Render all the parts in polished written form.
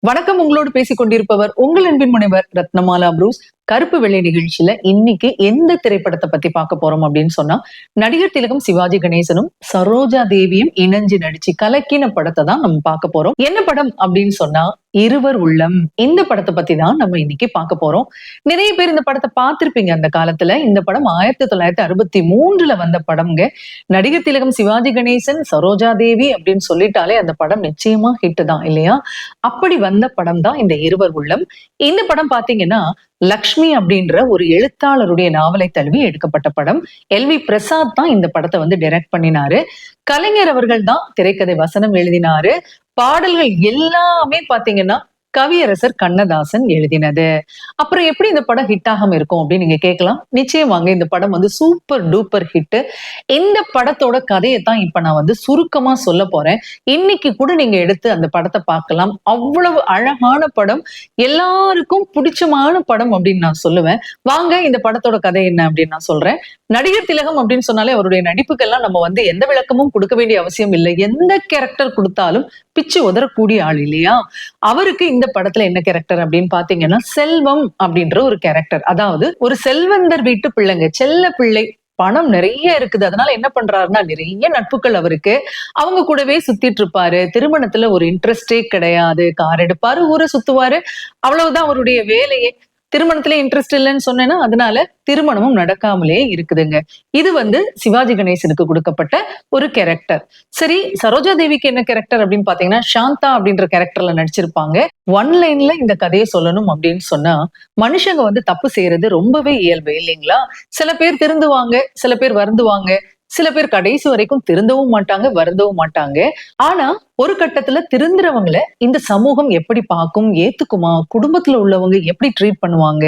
வணக்கம். உங்களோடு பேசிக் கொண்டிருப்பவர் உங்கள் அன்பின் முனைவர் ரத்னமாலா புரூஸ். கருப்பு வெள்ளை நிகழ்ச்சியில இன்னைக்கு எந்த திரைப்படத்தை பத்தி பார்க்க போறோம் அப்படின்னு சொன்னா, நடிகர் திலகம் சிவாஜி கணேசனும் சரோஜா தேவியும் இணைஞ்சு நடிச்சு கலக்கின படத்தை தான் நம்ம பார்க்க போறோம். என்ன படம் அப்படின்னு சொன்னா, இருவர் உள்ளம். இந்த படத்தை பத்தி தான் நம்ம இன்னைக்கு பார்க்க போறோம். நிறைய பேர் இந்த படத்தை பார்த்திருப்பீங்க. அந்த காலத்துல இந்த படம் 1963 வந்த படம்ங்க. நடிகர் திலகம் சிவாஜி கணேசன் சரோஜா தேவி அப்படின்னு சொல்லிட்டாலே அந்த படம் நிச்சயமா ஹிட் தான் இல்லையா? அப்படி வந்த படம் தான் இந்த இருவர் உள்ளம். இந்த படம் பாத்தீங்கன்னா லக்ஷ்மி அப்படின்ற ஒரு எழுத்தாளருடைய நாவலை தழுவி எடுக்கப்பட்ட படம். எல்.வி. பிரசாத் தான் இந்த படத்தை வந்து டைரக்ட் பண்ணினாரு. கலைஞர் அவர்கள் தான் திரைக்கதை வசனம் எழுதினாரு. பாடல்கள் எல்லாமே பாத்தீங்கன்னா கவியரசர் கண்ணதாசன் எழுதினது. அப்புறம் எப்படி இந்த படம் ஹிட் ஆகாம இருக்கும் அப்படின்னு நீங்க கேட்கலாம். நிச்சயமாங்க இந்த படம் வந்து சூப்பர் டூப்பர் ஹிட். இந்த படத்தோட கதையை தான் இப்ப நான் வந்து சுருக்கமா சொல்ல போறேன். இன்னைக்கு கூட நீங்க எடுத்து அந்த படத்தை பார்க்கலாம். அவ்வளவு அழகான படம், எல்லாருக்கும் பிடிச்சமான படம் அப்படின்னு நான் சொல்லுவேன். வாங்க இந்த படத்தோட கதை என்ன அப்படின்னு நான் சொல்றேன். நடிகர் திலகம் அப்படின்னு சொன்னாலே அவருடைய நடிப்புக்கெல்லாம் நம்ம வந்து எந்த விளக்கமும் கொடுக்க வேண்டிய அவசியம் இல்லை. எந்த கேரக்டர் கொடுத்தாலும் பிச்சு உதறக்கூடிய ஆள் இல்லையா? அவருக்கு இந்த படத்துல என்ன கேரக்டர் அப்படின்னு பாத்தீங்கன்னா, செல்வம் அப்படின்ற ஒரு கேரக்டர். அதாவது ஒரு செல்வந்தர் வீட்டு பிள்ளைங்க, செல்ல பிள்ளை. பணம் நிறைய இருக்குது. அதனால என்ன பண்றாருன்னா, நிறைய நட்புகள் அவருக்கு. அவங்க கூடவே சுத்திட்டு இருப்பாரு. திருமணத்துல ஒரு இன்ட்ரெஸ்டே கிடையாது. கார் எடுப்பாரு, ஊரை சுத்துவாரு. அவ்வளவுதான் அவருடைய வேலையே. திருமணத்துல இன்ட்ரெஸ்ட் இல்லைன்னு சொன்னேன்னா, அதனால திருமணமும் நடக்காமலே இருக்குதுங்க. இது வந்து சிவாஜி கணேசனுக்கு கொடுக்கப்பட்ட ஒரு கேரக்டர். சரி, சரோஜா தேவிக்கு என்ன கேரக்டர் அப்படின்னு பாத்தீங்கன்னா, சாந்தா அப்படின்ற கேரக்டர்ல நடிச்சிருப்பாங்க. ஒன் லைன்ல இந்த கதையை சொல்லணும் அப்படின்னு சொன்னா, மனுஷங்க வந்து தப்பு செய்யறது ரொம்பவே இயல்பு இல்லைங்களா? சில பேர் திருந்துவாங்க, சில பேர் வருந்துவாங்க, சில பேர் கடைசி வரைக்கும் திருந்தவும் மாட்டாங்க, வருந்தவும் மாட்டாங்க. ஆனா ஒரு கட்டத்துல திருந்துறவங்களை இந்த சமூகம் எப்படி பார்க்கும், ஏத்துக்குமா, குடும்பத்துல உள்ளவங்க எப்படி ட்ரீட் பண்ணுவாங்க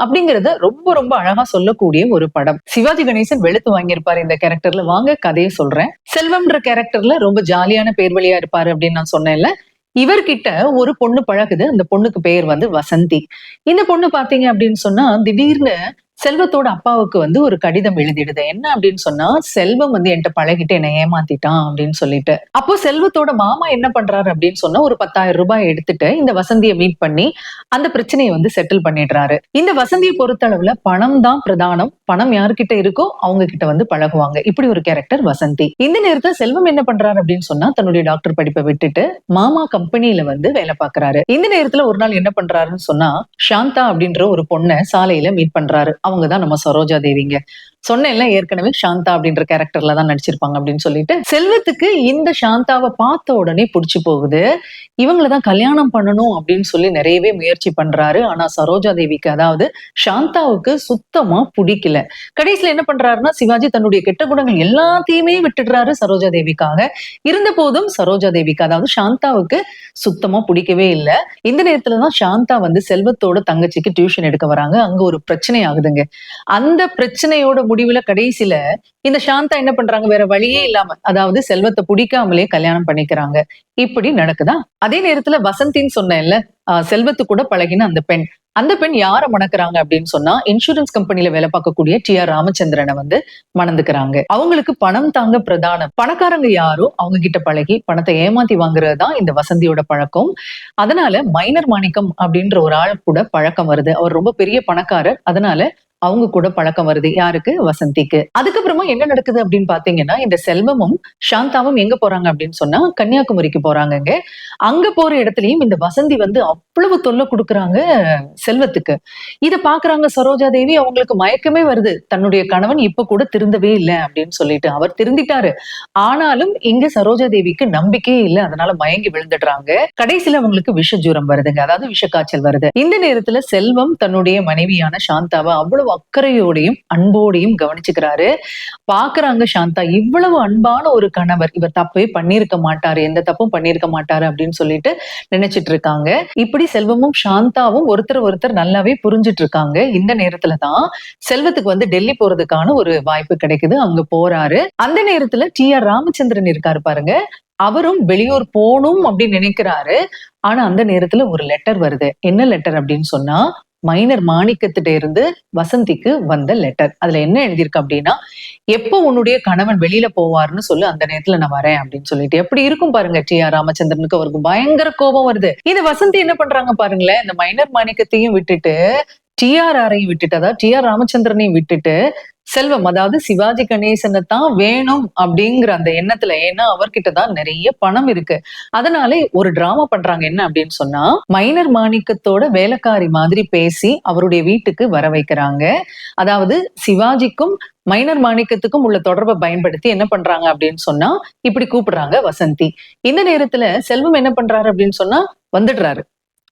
அப்படிங்கறத ரொம்ப ரொம்ப அழகா சொல்லக்கூடிய ஒரு படம். சிவாஜி கணேசன் வெளுத்து வாங்கியிருப்பாரு இந்த கேரக்டர்ல. வாங்க கதையை சொல்றேன். செல்வம்ன்ற கேரக்டர்ல ரொம்ப ஜாலியான பேர் வழியா இருப்பாரு அப்படின்னு நான் சொன்னேன்ல. இவர்கிட்ட ஒரு பொண்ணு பழகுது. அந்த பொண்ணுக்கு பேர் வந்து வசந்தி. இந்த பொண்ணு பாத்தீங்க அப்படின்னு சொன்னா, திடீர்னு செல்வத்தோட அப்பாவுக்கு வந்து ஒரு கடிதம் எழுதிடுது. என்ன அப்படின்னு சொன்னா, செல்வம் வந்து என்கிட்ட பழகிட்டு என்னை ஏமாத்திட்டான் அப்படின்னு சொல்லிட்டு. அப்போ செல்வத்தோட மாமா என்ன பண்றாரு அப்படின்னு சொன்னா, ஒரு 10,000 ரூபாய் எடுத்துட்டு இந்த வசந்தியை மீட் பண்ணி அந்த பிரச்சனையை வந்து செட்டில் பண்ணிடுறாரு. இந்த வசந்தியை பொறுத்தளவுல பணம் தான் பிரதானம். பணம் யாருக்கிட்ட இருக்கோ அவங்க கிட்ட வந்து பழகுவாங்க. இப்படி ஒரு கேரக்டர் வசந்தி. இந்த நேரத்துல செல்வம் என்ன பண்றாரு அப்படின்னு சொன்னா, தன்னுடைய டாக்டர் படிப்பை விட்டுட்டு மாமா கம்பெனியில வந்து வேலை பாக்குறாரு. இந்த நேரத்துல ஒரு நாள் என்ன பண்றாருன்னு சொன்னா, சாந்தா அப்படின்ற ஒரு பொண்ணை சாலையில மீட் பண்றாரு. அவங்கதான் நம்ம சரோஜா தேவிங்க. சொன்னேன்ல ஏற்கனவே சாந்தா அப்படின்ற கேரக்டர்ல தான் நடிச்சிருப்பாங்க அப்படின்னு சொல்லிட்டு. செல்வத்துக்கு இந்த சாந்தாவை பார்த்த உடனே புடிச்சு போகுது. இவங்களதான் கல்யாணம் பண்ணணும் அப்படின்னு சொல்லி நிறையவே முயற்சி பண்றாரு. ஆனா சரோஜா தேவிக்கு, அதாவது சாந்தாவுக்கு சுத்தமா பிடிக்கல. கடைசியில என்ன பண்றாருன்னா, சிவாஜி தன்னுடைய கெட்ட குணங்கள் எல்லாத்தையுமே விட்டுடுறாரு சரோஜா தேவிக்காக. இருந்த போதும் சரோஜா தேவிக்கு, அதாவது சாந்தாவுக்கு சுத்தமா பிடிக்கவே இல்லை. இந்த நேரத்துலதான் சாந்தா வந்து செல்வத்தோட தங்கச்சிக்கு டியூஷன் எடுக்க வராங்க. அங்க ஒரு பிரச்சனை ஆகுதுங்க. அந்த பிரச்சனையோட முடிவுல கடைசியில இந்த சாந்தா என்ன பண்றாங்க, வேற வழியே இல்லாம, அதாவது செல்வத்தை பிடிக்காமலே கல்யாணம் பண்ணிக்கிறாங்க. இப்படி நடக்குதா? அதே நேரத்துல வசந்தின்னு சொன்னேன்ல, செல்வத்து கூட பழகின அந்த பெண். அந்த பெண் யார மணக்குறாங்க அப்படின்னு சொன்னா, இன்சூரன்ஸ் கம்பெனில வேலை பார்க்கக்கூடிய டி.ஆர். ராமச்சந்திரனை வந்து மணந்துக்கிறாங்க. அவங்களுக்கு பணம் தாங்க பிரதானம். பணக்காரங்க யாரோ அவங்க கிட்ட பழகி பணத்தை ஏமாத்தி வாங்குறதுதான் இந்த வசந்தியோட பழக்கம். அதனால மைனர் மாணிக்கம் அப்படின்ற ஒரு ஆள் கூட பழக்கம் வருது. அவர் ரொம்ப பெரிய பணக்காரர். அதனால அவங்க கூட பழக்கம் வருது. யாருக்கு? வசந்திக்கு. அதுக்கப்புறமா என்ன நடக்குது அப்படின்னு பாத்தீங்கன்னா, இந்த செல்வமும் சாந்தாவும் எங்க போறாங்க அப்படின்னு சொன்னா, கன்னியாகுமரிக்கு போறாங்கங்க. அங்க போற இடத்துலயும் இந்த வசந்தி வந்து அவ்வளவு தொல்லை கொடுக்குறாங்க செல்வத்துக்கு. இத பாக்குறாங்க சரோஜா தேவி. அவங்களுக்கு மயக்கமே வருது. தன்னுடைய கணவன் இப்ப கூட திருந்தவே இல்லை அப்படின்னு சொல்லிட்டு. அவர் திருந்திட்டாரு. ஆனாலும் இங்க சரோஜா தேவிக்கு நம்பிக்கையே இல்லை. அதனால மயங்கி விழுந்துடுறாங்க. கடைசியில அவங்களுக்கு விஷ ஜூரம் வருதுங்க. அதாவது விஷ காய்ச்சல் வருது. இந்த நேரத்துல செல்வம் தன்னுடைய மனைவியான சாந்தாவை அவ்வளவு அக்கறையோடையும் அன்போடையும் கவனிச்சுக்கிறாரு. பாக்குறாங்க சாந்தா, இவ்வளவு அன்பான ஒரு கணவர், இவர் தப்பே பண்ணிருக்க மாட்டாரு, எந்த தப்பும் பண்ணிருக்க மாட்டாரு அப்படின்னு சொல்லிட்டு நினைச்சிட்டு இருக்காங்க. இப்படி செல்வமும் சாந்தாவும் ஒருத்தர் நல்லாவே புரிஞ்சிட்டு இருக்காங்க. இந்த நேரத்துலதான் செல்வத்துக்கு வந்து டெல்லி போறதுக்கான ஒரு வாய்ப்பு கிடைக்குது. அங்க போறாரு. அந்த நேரத்துல டி.ஆர். ராமச்சந்திரன் இருக்காரு பாருங்க. அவரும் வெளியூர் போகணும் அப்படின்னு நினைக்கிறாரு. ஆனா அந்த நேரத்துல ஒரு லெட்டர் வருது. என்ன லெட்டர் அப்படின்னு சொன்னா, மைனர் மாணிக்கத்திட்ட இருந்து வசந்திக்கு வந்த லெட்டர். அதுல என்ன எழுதியிருக்கு அப்படின்னா, எப்போ உன்னுடைய கணவன் வெளியில போவார்ன்னு சொல்லு, அந்த நேரத்துல நான் வரேன் அப்படின்னு சொல்லிட்டு. எப்படி இருக்கும் பாருங்க டி.ஆர். ராமச்சந்திரனுக்கு. அவருக்கு பயங்கர கோபம் வருது. இது வசந்தி என்ன பண்றாங்க பாருங்களேன், இந்த மைனர் மாணிக்கத்தையும் விட்டுட்டு டி.ஆர்.ஆரையும் விட்டுட்டு, அதாவது டி.ஆர். ராமச்சந்திரனையும் விட்டுட்டு, செல்வம் அதாவது சிவாஜி கணேசனை தான் வேணும் அப்படிங்கிற அந்த எண்ணத்துல, ஏன்னா அவர்கிட்ட தான் நிறைய பணம் இருக்கு. அதனால ஒரு டிராமா பண்றாங்க. என்ன அப்படின்னு சொன்னா, மைனர் மாணிக்கத்தோட வேலைக்காரி மாதிரி பேசி அவருடைய வீட்டுக்கு வர வைக்கிறாங்க. அதாவது சிவாஜிக்கும் மைனர் மாணிக்கத்துக்கும் உள்ள தொடர்பை பயன்படுத்தி என்ன பண்றாங்க அப்படின்னு சொன்னா, இப்படி கூப்பிடுறாங்க வசந்தி. இந்த நேரத்துல செல்வம் என்ன பண்றாரு அப்படின்னு சொன்னா, வந்துடுறாரு.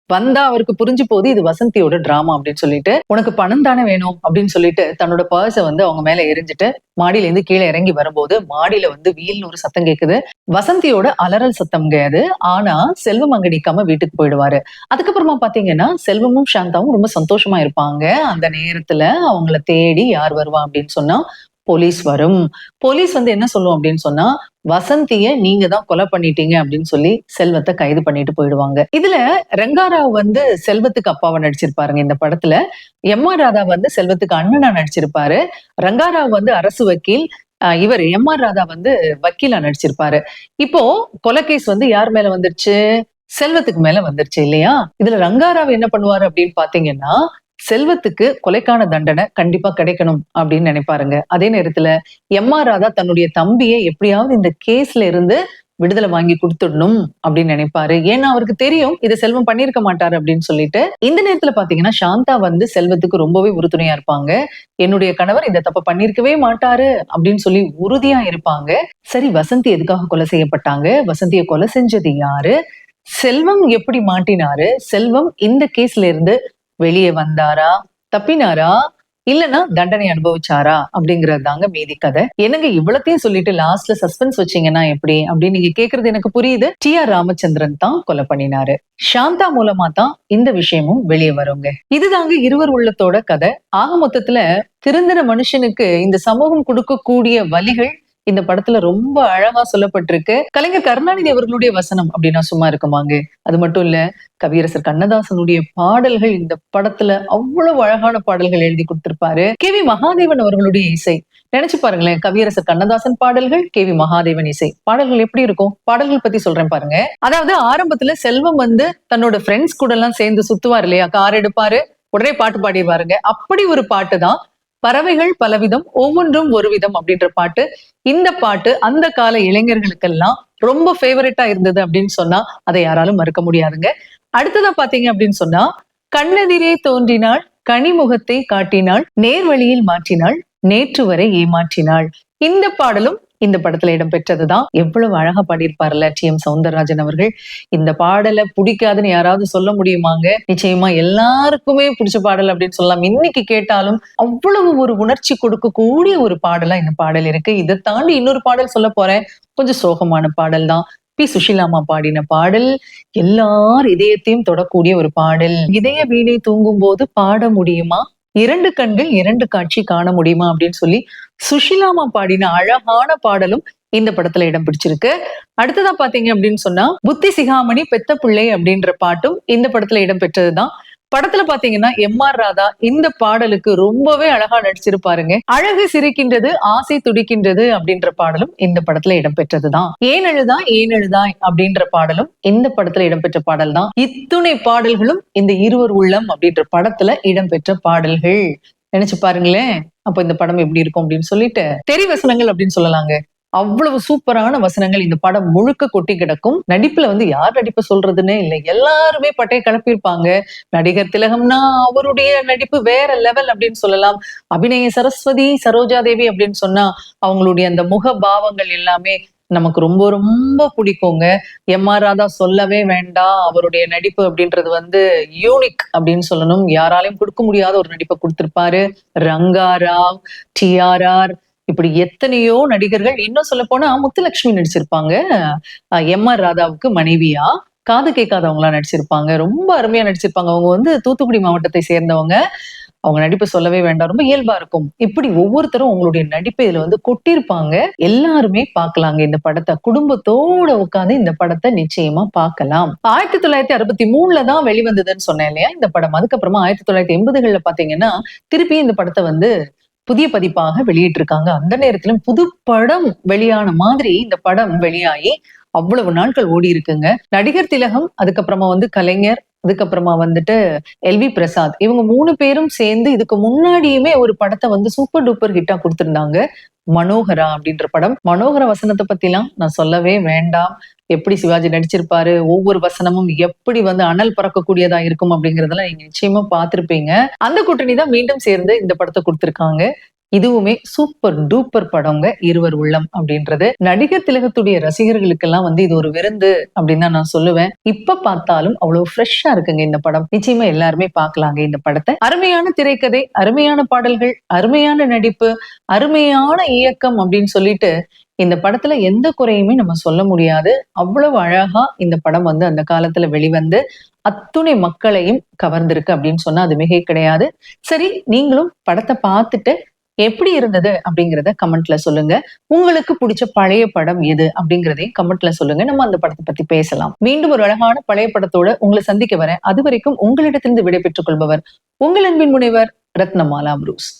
வந்தா அவருக்கு புரிஞ்சு போகுது இது வசந்தியோட டிராமா அப்படின்னு சொல்லிட்டு, உனக்கு பணம் தானே வேணும் அப்படின்னு சொல்லிட்டு தன்னோட பர்ஸ அவங்க மேல எரிஞ்சிட்டு மாடியில இருந்து கீழே இறங்கி வரும்போது மாடியில வீல்னு ஒரு சத்தம் கேக்குது. வசந்தியோட அலறல் சத்தம்ங்க அது. ஆனா செல்வம் அங்க நிக்காம வீட்டுக்கு போயிடுவாரு. அதுக்கப்புறமா பாத்தீங்கன்னா செல்வமும் சாந்தாவும் ரொம்ப சந்தோஷமா இருப்பாங்க. அந்த நேரத்துல அவங்கள தேடி யார் வருவா அப்படின்னு சொன்னா போலீஸ் வரும். போலீஸ் என்ன சொல்லும் அப்படின்னு சொன்னா, வசந்திய நீங்க தான் கொலை பண்ணிட்டீங்க அப்படின்னு சொல்லி செல்வத்தை கைது பண்ணிட்டு போயிடுவாங்க. இதுல ரங்காராவ் செல்வத்துக்கு அப்பாவை நடிச்சிருப்பாருங்க இந்த படத்துல. எம்.ஆர். ராதா செல்வத்துக்கு அண்ணனா நடிச்சிருப்பாரு. ரங்காராவ் அரசு வக்கீல். இவர் எம்.ஆர். ராதா வக்கீலா நடிச்சிருப்பாரு. இப்போ கொலைகேஸ் யார் மேல வந்துருச்சு? செல்வத்துக்கு மேல வந்துருச்சு இல்லையா? இதுல ரங்காராவ் என்ன பண்ணுவாரு அப்படின்னு பாத்தீங்கன்னா, செல்வத்துக்கு கொலைக்கான தண்டனை கண்டிப்பா கிடைக்கணும் அப்படின்னு நினைப்பாருங்க. அதே நேரத்துல எம்.ஆர். ராதா தன்னுடைய தம்பியை எப்படியாவது இந்த கேஸ்ல இருந்து விடுதலை வாங்கி கொடுத்துடணும் அப்படின்னு நினைப்பாரு. ஏன்னா அவருக்கு தெரியும் இதை செல்வம் பண்ணிருக்க மாட்டாரு அப்படின்னு சொல்லிட்டு. இந்த நேரத்துல பாத்தீங்கன்னா சாந்தா செல்வத்துக்கு ரொம்பவே உறுதுணையா இருப்பாங்க. என்னுடைய கணவர் இந்த தப்ப பண்ணிருக்கவே மாட்டாரு அப்படின்னு சொல்லி உறுதியா இருப்பாங்க. சரி, வசந்தி எதுக்காக கொலை செய்யப்பட்டாங்க? வசந்தியை கொலை செஞ்சது யாரு? செல்வம் எப்படி மாட்டினாரு? செல்வம் இந்த கேஸ்ல இருந்து வெளியே வந்தாரா, தப்பினாரா, இல்லனா தண்டனை அனுபவிச்சாரா அப்படிங்கிறது தாங்க மீதி கதை. என்னங்க இவ்வளத்தையும் சொல்லிட்டு லாஸ்ட்ல சஸ்பென்ஸ் வச்சீங்கன்னா எப்படி அப்படின்னு நீங்க கேக்குறது எனக்கு புரியுது. டி.ஆர். ராமச்சந்திரன் தான் கொலை பண்ணினாரு. சாந்தா மூலமா தான் இந்த விஷயமும் வெளியே வருங்க. இதுதாங்க இருவர் உள்ளத்தோட கதை. ஆக மொத்தத்துல திருந்தின மனுஷனுக்கு இந்த சமூகம் கொடுக்கக்கூடிய வலிகள் இந்த படத்துல ரொம்ப அழகா சொல்லப்பட்டிருக்கு. கலைஞர் கருணாநிதி அவர்களுடைய வசனம் அப்படின்னா சும்மா இருக்குமாங்க? அது மட்டும் இல்ல, கவியரசர் கண்ணதாசனுடைய பாடல்கள் இந்த படத்துல அவ்வளவு அழகான பாடல்கள் எழுதி கொடுத்திருப்பாரு. கே.வி. மகாதேவன் அவர்களுடைய இசை நினைச்சு பாருங்களேன். கவியரசர் கண்ணதாசன் பாடல்கள், கே.வி. மகாதேவன் இசை. பாடல்கள் எப்படி இருக்கும்? பாடல்கள் பத்தி சொல்றேன் பாருங்க. அதாவது ஆரம்பத்துல செல்வம் தன்னோட ஃப்ரெண்ட்ஸ் கூட எல்லாம் சேர்ந்து சுத்துவார் இல்லையா? கார் எடுப்பாரு, உடனே பாட்டு பாடிடுவாருங்க. அப்படி ஒரு பாட்டு தான் பறவைகள் பலவிதம் ஒவ்வொன்றும் ஒரு விதம் அப்படின்ற பாட்டு. இந்த பாட்டு அந்த கால இளைஞர்களுக்கெல்லாம் ரொம்ப ஃபேவரட்டா இருந்தது அப்படின்னு சொன்னா அதை யாராலும் மறுக்க முடியாதுங்க. அடுத்ததா பாத்தீங்க அப்படின்னு சொன்னா, கண்ணெதிரே தோன்றினாள், கனிமுகத்தை காட்டினாள், நேர்வழியில் மாற்றினாள், நேற்று வரை ஏமாற்றினாள். இந்த பாடலும் இந்த படத்துல இடம்பெற்றதுதான். எவ்வளவு அழகா பாடியிருப்பார்ல டி.எம். சௌந்தரராஜன் அவர்கள். இந்த பாடலை பிடிக்காதுன்னு யாராவது சொல்ல முடியுமாங்க? நிச்சயமா எல்லாருக்குமே பிடிச்ச பாடல் அப்படின்னு சொல்லலாம். இன்னைக்கு கேட்டாலும் அவ்வளவு ஒரு உணர்ச்சி கொடுக்கக்கூடிய ஒரு பாடலா இந்த பாடல் இருக்கு. இதை தாண்டி இன்னொரு பாடல் சொல்ல போறேன். கொஞ்சம் சோகமான பாடல் தான். பி. சுஷிலாமா பாடின பாடல். எல்லார் இதயத்தையும் தொடக்கூடிய ஒரு பாடல். இதய வீணை தூங்கும் போது பாட முடியுமா, இரண்டு கண்கள் இரண்டு காட்சி காண முடியுமா அப்படின்னு சொல்லி சுஷிலாமா பாடின அழகான பாடலும் இந்த படத்துல இடம் பிடிச்சிருக்கு. அடுத்ததா பாத்தீங்க அப்படின்னு சொன்னா, புத்தி சிகாமணி பெத்த பிள்ளை அப்படின்ற பாட்டும் இந்த படத்துல இடம் பெற்றதுதான். படத்துல பாத்தீங்கன்னா எம்.ஆர். ராதா இந்த பாடலுக்கு ரொம்பவே அழகா நடிச்சிருப்பாருங்க. அழகு சிரிக்கின்றது, ஆசை துடிக்கின்றது அப்படின்ற பாடலும் இந்த படத்துல இடம்பெற்றதுதான். ஏன் எழுதாய் ஏன் எழுதாய் அப்படின்ற பாடலும் இந்த படத்துல இடம்பெற்ற பாடல் தான். இத்துணை பாடல்களும் இந்த இருவர் உள்ளம் அப்படின்ற படத்துல இடம்பெற்ற பாடல்கள். நினைச்சு பாருங்களேன், அப்ப இந்த படம் எப்படி இருக்கும் அப்படின்னு சொல்லிட்டு. தெரி வசனங்கள் அப்படின்னு சொல்லலாங்க. அவ்வளவு சூப்பரான வசனங்கள் இந்த படம் முழுக்க கொட்டி கிடக்கும். நடிப்புல யார் நடிப்பை சொல்றதுன்னே இல்லை, எல்லாருமே பட்டைய கிளப்பியிருப்பாங்க. நடிகர் திலகம்னா அவருடைய நடிப்பு வேற லெவல் அப்படின்னு சொல்லலாம். அபிநய சரஸ்வதி, சரோஜா தேவி அப்படின்னு சொன்னா அவங்களுடைய அந்த முக பாவங்கள் எல்லாமே நமக்கு ரொம்ப ரொம்ப பிடிக்குங்க. எம்.ஆர். ராதா சொல்லவே வேண்டாம். அவருடைய நடிப்பு அப்படின்றது யூனிக் அப்படின்னு சொல்லணும். யாராலையும் கொடுக்க முடியாத ஒரு நடிப்பை கொடுத்திருப்பாரு. ரங்காராவ், டி.ஆர்.ஆர், இப்படி எத்தனையோ நடிகர்கள். இன்னும் சொல்ல போனா முத்துலட்சுமி நடிச்சிருப்பாங்க எம்.ஆர். ராதாவுக்கு மனைவியா. காது கேட்காதவங்களா நடிச்சிருப்பாங்க. ரொம்ப அருமையா நடிச்சிருப்பாங்க. அவங்க தூத்துக்குடி மாவட்டத்தை சேர்ந்தவங்க. அவங்க நடிப்பு சொல்லவே வேண்டாம், ரொம்ப இயல்பா இருக்கும். இப்படி ஒவ்வொருத்தரும் உங்களுடைய நடிப்பை இதுல வந்து கொட்டியிருப்பாங்க. எல்லாருமே பார்க்கலாங்க இந்த படத்தை. குடும்பத்தோட உட்கார்ந்து இந்த படத்தை நிச்சயமா பார்க்கலாம். 1963ல தான் வெளிவந்ததுன்னு சொன்னேன் இல்லையா இந்த படம். அதுக்கப்புறமா 1980கள்ல பாத்தீங்கன்னா திருப்பி இந்த படத்தை வந்து புதிய பதிப்பாக வெளியிட்டிருக்காங்க. அந்த நேரத்திலும் புது படம் வெளியான மாதிரி இந்த படம் வெளியாகி அவ்வளவு நாட்கள் ஓடி இருக்குங்க. நடிகர் திலகம், அதுக்கப்புறமா வந்து கலைஞர், அதுக்கப்புறமா வந்துட்டு எல்வி பிரசாத், இவங்க 3 பேரும் சேர்ந்து இதுக்கு முன்னாடியுமே ஒரு படத்தை வந்து சூப்பர் டூப்பர் ஹிட்டா கொடுத்திருந்தாங்க. மனோகரா அப்படின்ற படம். மனோகர வசனத்தை பத்திலாம் நான் சொல்லவே வேண்டாம். எப்படி சிவாஜி நடிச்சிருப்பாரு, ஒவ்வொரு வசனமும் எப்படி வந்து அனல் பறக்கக்கூடியதா இருக்கும் அப்படிங்கறதெல்லாம் நீங்க நிச்சயமா பார்த்திருப்பீங்க. அந்த கூட்டணி தான் மீண்டும் சேர்ந்து இந்த படத்தை கொடுத்திருக்காங்க. இதுவுமே சூப்பர் டூப்பர் படங்க இருவர் உள்ளம் அப்படின்றது. நடிகர் திலகத்துடைய ரசிகர்களுக்கெல்லாம் வந்து இது ஒரு விருந்து அப்படின்னு தான் நான் சொல்லுவேன். இப்ப பார்த்தாலும் அவ்வளவு ஃப்ரெஷ்ஷா இருக்குங்க இந்த படம். நிச்சயமா எல்லாருமே பார்க்கலாங்க இந்த படத்தை. அருமையான திரைக்கதை, அருமையான பாடல்கள், அருமையான நடிப்பு, அருமையான இயக்கம் அப்படின்னு சொல்லிட்டு இந்த படத்துல எந்த குறையுமே நம்ம சொல்ல முடியாது. அவ்வளவு அழகா இந்த படம் வந்து அந்த காலத்துல வெளிவந்து அத்துணை மக்களையும் கவர்ந்திருக்கு அப்படின்னு சொன்னா அது மிகை கிடையாது. சரி, நீங்களும் படத்தை பார்த்துட்டு எப்படி இருந்தது அப்படிங்கறத கமெண்ட்ல சொல்லுங்க. உங்களுக்கு பிடிச்ச பழைய படம் எது அப்படிங்கறதையும் கமெண்ட்ல சொல்லுங்க. நம்ம அந்த படத்தை பத்தி பேசலாம். மீண்டும் ஒரு அழகான பழைய படத்தோட உங்களை சந்திக்க வரேன். அது வரைக்கும் உங்களிடத்திலிருந்து விடைபெற்றுக் கொள்பவர் உங்கள் அன்பின் முனைவர் ரத்னமாலா புரூஸ்.